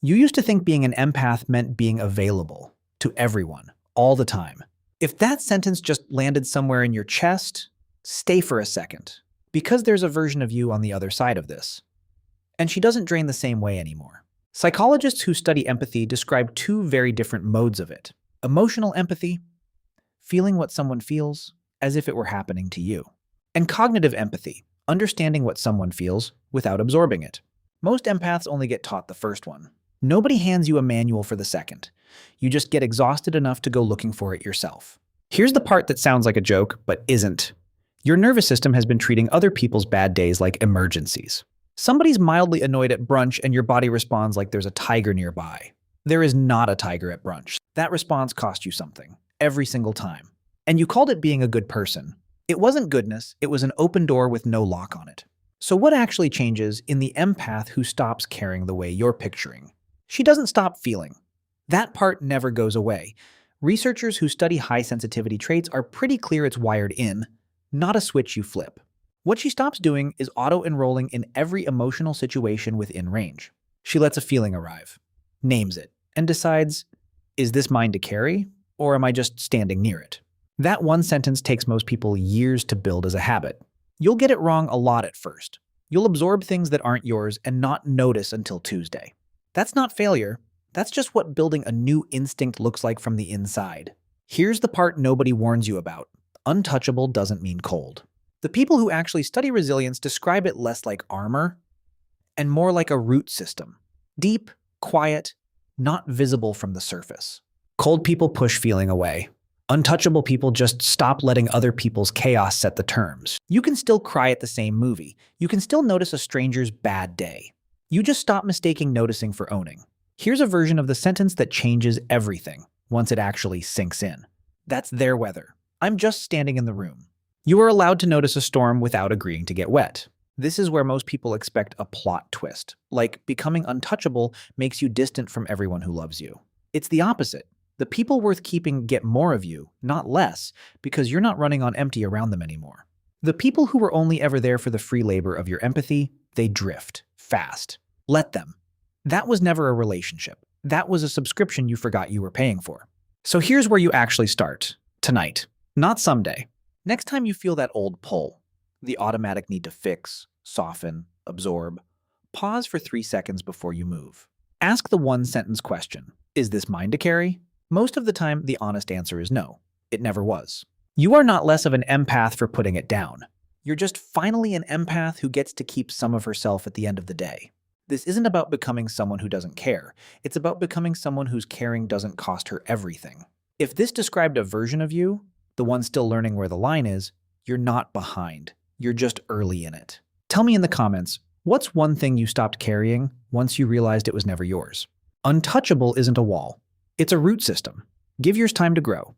You used to think being an empath meant being available to everyone, all the time. If that sentence just landed somewhere in your chest, stay for a second, because there's a version of you on the other side of this. And she doesn't drain the same way anymore. Psychologists who study empathy describe two very different modes of it. Emotional empathy, feeling what someone feels as if it were happening to you. And cognitive empathy, understanding what someone feels without absorbing it. Most empaths only get taught the first one. Nobody hands you a manual for the second. You just get exhausted enough to go looking for it yourself. Here's the part that sounds like a joke, but isn't. Your nervous system has been treating other people's bad days like emergencies. Somebody's mildly annoyed at brunch and your body responds like there's a tiger nearby. There is not a tiger at brunch. That response cost you something, every single time. And you called it being a good person. It wasn't goodness, it was an open door with no lock on it. So what actually changes in the empath who stops caring the way you're picturing? She doesn't stop feeling. That part never goes away. Researchers who study high sensitivity traits are pretty clear it's wired in, not a switch you flip. What she stops doing is auto-enrolling in every emotional situation within range. She lets a feeling arrive, names it, and decides, is this mine to carry, or am I just standing near it? That one sentence takes most people years to build as a habit. You'll get it wrong a lot at first. You'll absorb things that aren't yours and not notice until Tuesday. That's not failure. That's just what building a new instinct looks like from the inside. Here's the part nobody warns you about. Untouchable doesn't mean cold. The people who actually study resilience describe it less like armor and more like a root system. Deep, quiet, not visible from the surface. Cold people push feeling away. Untouchable people just stop letting other people's chaos set the terms. You can still cry at the same movie. You can still notice a stranger's bad day. You just stop mistaking noticing for owning. Here's a version of the sentence that changes everything once it actually sinks in. That's their weather. I'm just standing in the room. You are allowed to notice a storm without agreeing to get wet. This is where most people expect a plot twist, like becoming untouchable makes you distant from everyone who loves you. It's the opposite. The people worth keeping get more of you, not less, because you're not running on empty around them anymore. The people who were only ever there for the free labor of your empathy, they drift, fast. Let them. That was never a relationship. That was a subscription you forgot you were paying for. So here's where you actually start. Tonight. Not someday. Next time you feel that old pull, the automatic need to fix, soften, absorb, pause for 3 seconds before you move. Ask the one-sentence question. Is this mine to carry? Most of the time, the honest answer is no. It never was. You are not less of an empath for putting it down. You're just finally an empath who gets to keep some of herself at the end of the day. This isn't about becoming someone who doesn't care. It's about becoming someone whose caring doesn't cost her everything. If this described a version of you, the one still learning where the line is, you're not behind. You're just early in it. Tell me in the comments, what's one thing you stopped carrying once you realized it was never yours? Untouchable isn't a wall. It's a root system. Give yours time to grow.